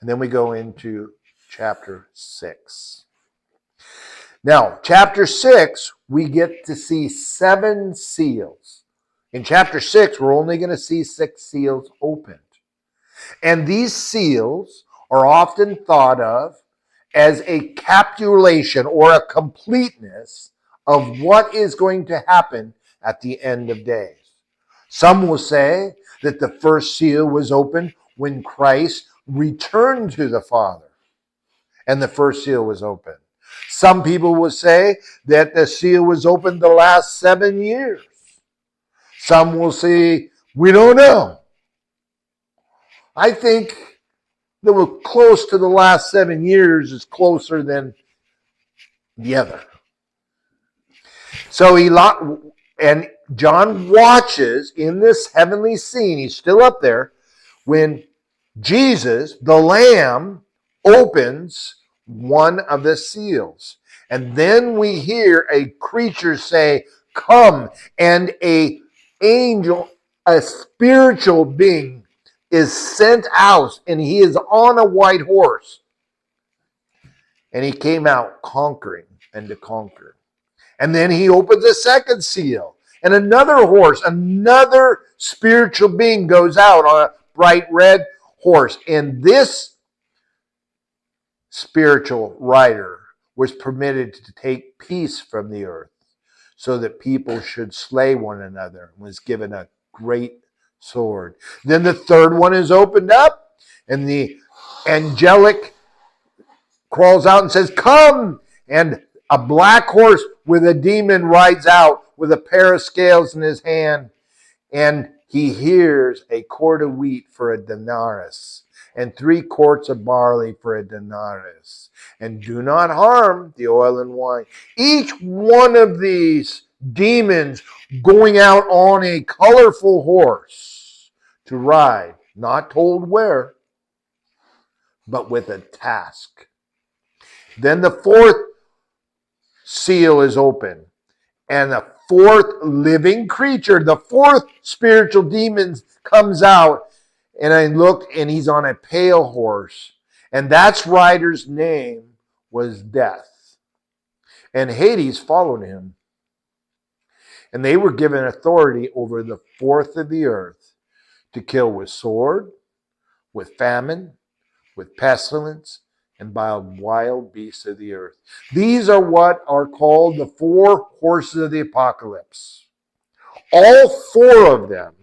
And then we go into chapter 6. Now, chapter 6, we get to see 7 seals. In chapter 6, we're only going to see 6 seals opened. And these seals are often thought of as a capitulation or a completeness of what is going to happen at the end of days. Some will say that the first seal was opened when Christ returned to the Father, and the first seal was opened. Some people will say that the seal was opened the last 7 years. Some will say, we don't know. I think that we're close to the last 7 years is closer than the other. So and John watches in this heavenly scene, he's still up there, when Jesus, the Lamb, opens one of the seals. And then we hear a creature say, come, and an angel, a spiritual being, is sent out, and he is on a white horse. And he came out conquering and to conquer. And then he opens a second seal, and another horse, another spiritual being goes out on a bright red horse. And this spiritual rider was permitted to take peace from the earth so that people should slay one another, and was given a great sword. Then the third one is opened up, and the angelic crawls out and says, come! And a black horse with a demon rides out with a pair of scales in his hand, and he hears a quart of wheat for a denarius, and 3 quarts of barley for a denarius. And do not harm the oil and wine. Each one of these demons going out on a colorful horse to ride, not told where, but with a task. Then the 4th seal is open, and the 4th living creature, the 4th spiritual demon comes out, and I looked, and he's on a pale horse, and that rider's name was Death. And Hades followed him. And they were given authority over the 4th of the earth to kill with sword, with famine, with pestilence, and by wild beasts of the earth. These are what are called the 4 horses of the apocalypse. All 4 of them,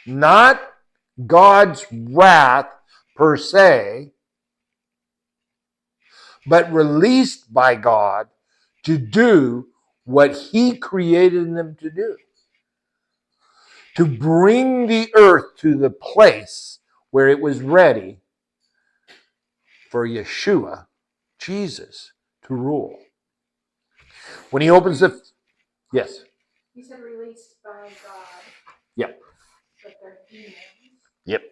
not God's wrath per se, but released by God to do what he created them to do. To bring the earth to the place where it was ready for Yeshua, Jesus, to rule. When he opens the... Yes? You said released by God. Yep. But they're demons. Yep.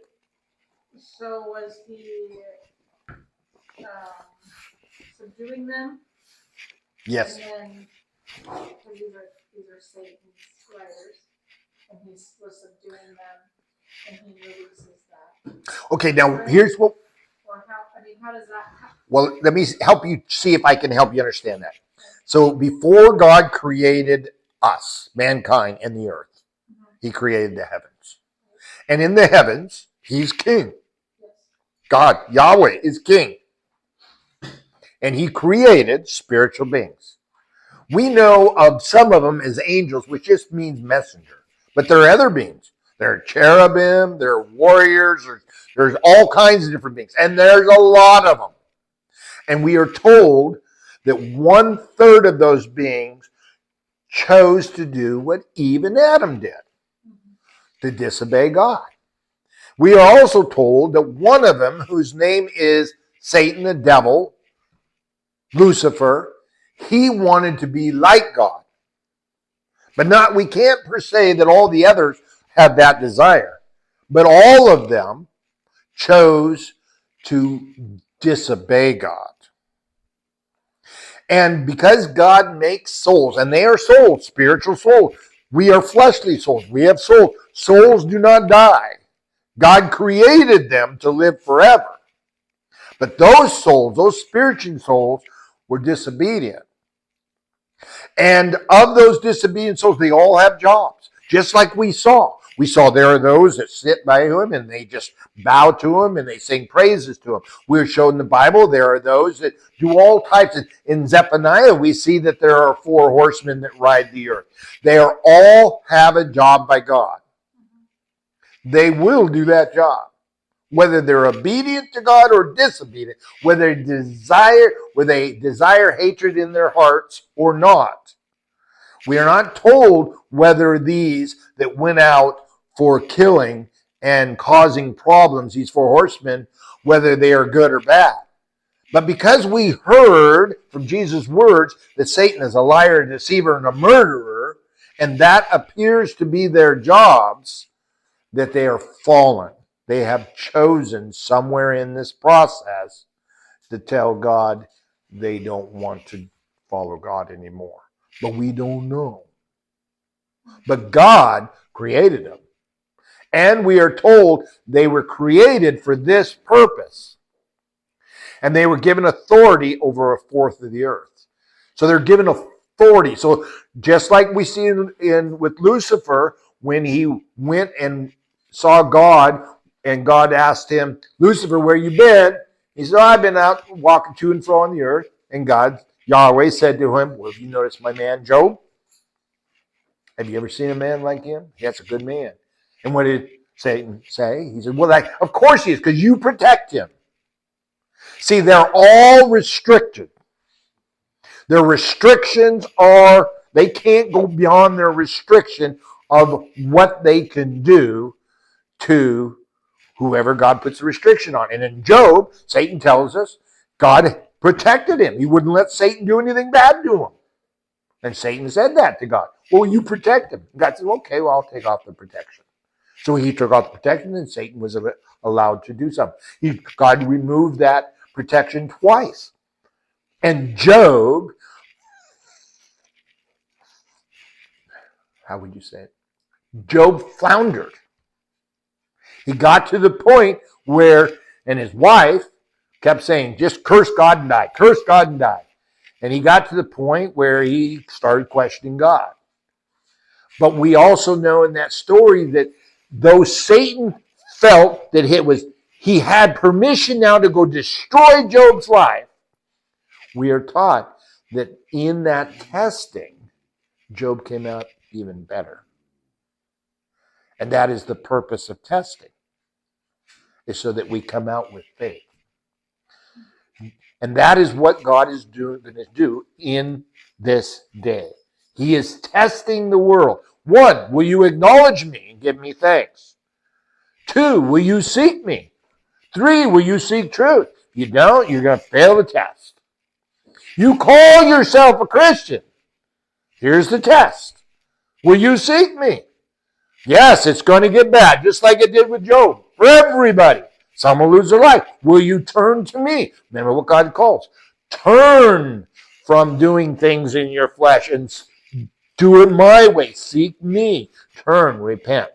So was he subduing them? Yes. And then, because these are Satan's riders, and he was subduing them, and he releases that. Okay, now here's what... Or how does that happen? Well, let me help you see if I can help you understand that. So before God created us, mankind, and the earth, he created the heavens. And in the heavens, he's king. God, Yahweh, is king. And he created spiritual beings. We know of some of them as angels, which just means messenger. But there are other beings. There are cherubim, there are warriors, there's all kinds of different beings. And there's a lot of them. And we are told that 1/3 of those beings chose to do what Eve and Adam did, to disobey God. We are also told that one of them, whose name is Satan, the devil, Lucifer, he wanted to be like God. But we can't per se that all the others have that desire. But all of them chose to disobey God. And because God makes souls, and they are souls, spiritual souls. We are fleshly souls. We have souls. Souls do not die. God created them to live forever. But those souls, those spiritual souls, were disobedient. And of those disobedient souls, they all have jobs, just like we saw. We saw there are those that sit by him and they just bow to him and they sing praises to him. We're shown in the Bible there are those that do all types. In Zephaniah, we see that there are 4 horsemen that ride the earth. They are all have a job by God. They will do that job. Whether they're obedient to God or disobedient, whether they desire hatred in their hearts or not. We are not told whether these that went out for killing and causing problems, these 4 horsemen, whether they are good or bad. But because we heard from Jesus' words that Satan is a liar, a deceiver, and a murderer, and that appears to be their jobs, that they are fallen. They have chosen somewhere in this process to tell God they don't want to follow God anymore. But we don't know. But God created them. And we are told they were created for this purpose. And they were given authority over 1/4 of the earth. So they're given authority. So just like we see with Lucifer, when he went and saw God, and God asked him, Lucifer, where you been? He said, I've been out walking to and fro on the earth. And Yahweh said to him, well, have you noticed my man Job? Have you ever seen a man like him? That's a good man. And what did Satan say? He said, well, of course he is, because you protect him. See, they're all restricted. Their restrictions they can't go beyond their restriction of what they can do to whoever God puts a restriction on. And in Job, Satan tells us, God protected him. He wouldn't let Satan do anything bad to him. And Satan said that to God. Well, you protect him. God said, okay, well, I'll take off the protection. So he took off the protection and Satan was allowed to do something. God removed that protection twice. And Job, how would you say it? Job floundered. He got to the point where, and his wife kept saying, just curse God and die, curse God and die. And he got to the point where he started questioning God. But we also know in that story that though Satan felt that he had permission now to go destroy Job's life, we are taught that in that testing, Job came out even better. And that is the purpose of testing, is so that we come out with faith. And that is what God is going to do in this day. He is testing the world. 1, will you acknowledge me and give me thanks? 2, will you seek me? 3, will you seek truth? If you don't, you're going to fail the test. You call yourself a Christian. Here's the test. Will you seek me? Yes, it's going to get bad, just like it did with Job. For everybody. Some will lose their life. Will you turn to me? Remember what God calls. Turn from doing things in your flesh and do it my way. Seek me. Turn, repent.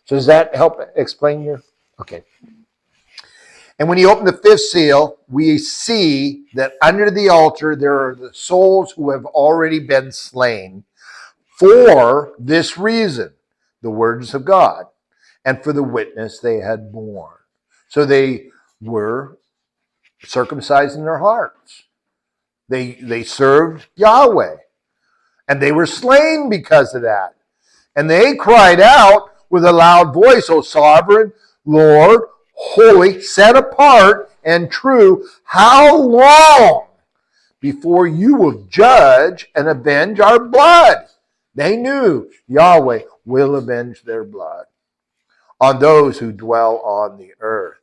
So does that help explain your... Okay. And when you open the 5th seal, we see that under the altar there are the souls who have already been slain for this reason, the words of God, and for the witness they had borne. So they were circumcised in their hearts. They served Yahweh. And they were slain because of that. And they cried out with a loud voice, O sovereign Lord, holy, set apart, and true, how long before you will judge and avenge our blood? They knew Yahweh will avenge their blood on those who dwell on the earth.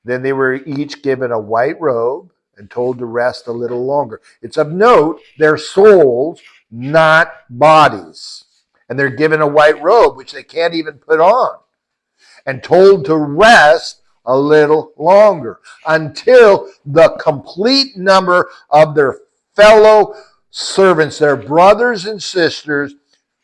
Then they were each given a white robe and told to rest a little longer. It's of note, they're souls, not bodies. And they're given a white robe, which they can't even put on, and told to rest a little longer until the complete number of their fellow servants, their brothers and sisters,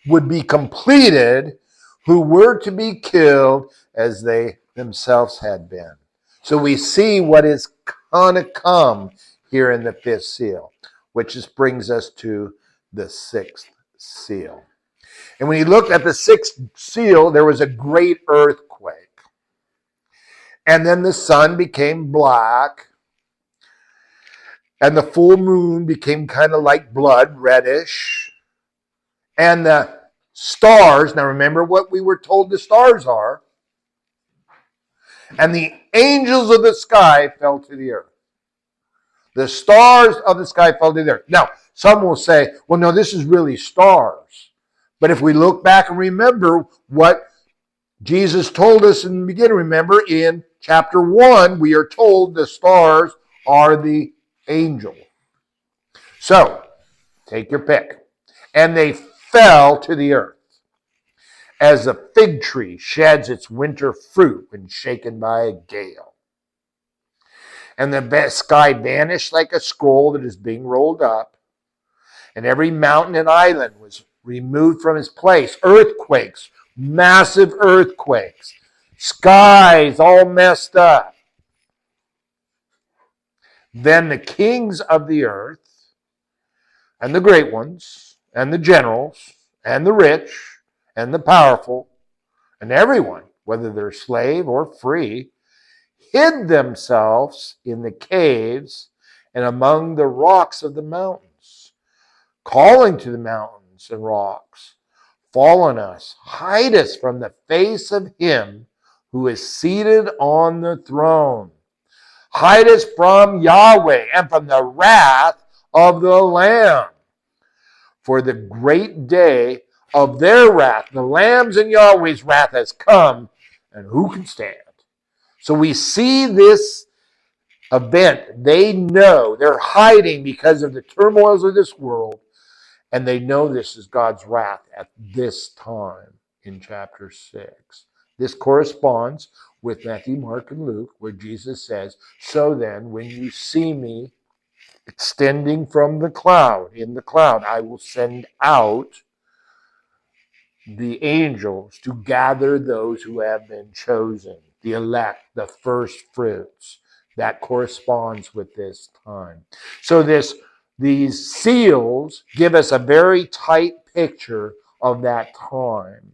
would be completed, who were to be killed as they themselves had been. So we see what is gonna come here in the fifth seal, which just brings us to the sixth seal. And when you look at the sixth seal, there was a great earthquake. And then the sun became black, and the full moon became kind of like blood, reddish. And the stars, now remember what we were told the stars are, and the angels of the sky fell to the earth. The stars of the sky fell to the earth. Now, some will say, well, no, this is really stars. But if we look back and remember what Jesus told us in the beginning, remember in chapter 1, we are told the stars are the angel. So, take your pick. And they fell to the earth as a fig tree sheds its winter fruit when shaken by a gale. And the sky vanished like a scroll that is being rolled up, and every mountain and island was removed from its place. Earthquakes, massive earthquakes, skies all messed up. Then the kings of the earth, and the great ones, and the generals, and the rich, and the powerful, and everyone, whether they're slave or free, hid themselves in the caves and among the rocks of the mountains, calling to the mountains and rocks, fall on us, hide us from the face of him who is seated on the throne. Hide us from Yahweh and from the wrath of the Lamb. For the great day of their wrath, the Lamb's and Yahweh's wrath has come, and who can stand? So we see this event. They know they're hiding because of the turmoils of this world, and they know this is God's wrath at this time in chapter 6. This corresponds with Matthew, Mark, and Luke, where Jesus says, so then, when you see me extending from the cloud, in the cloud, I will send out the angels to gather those who have been chosen, the elect, the first fruits. That corresponds with this time. So these seals give us a very tight picture of that time.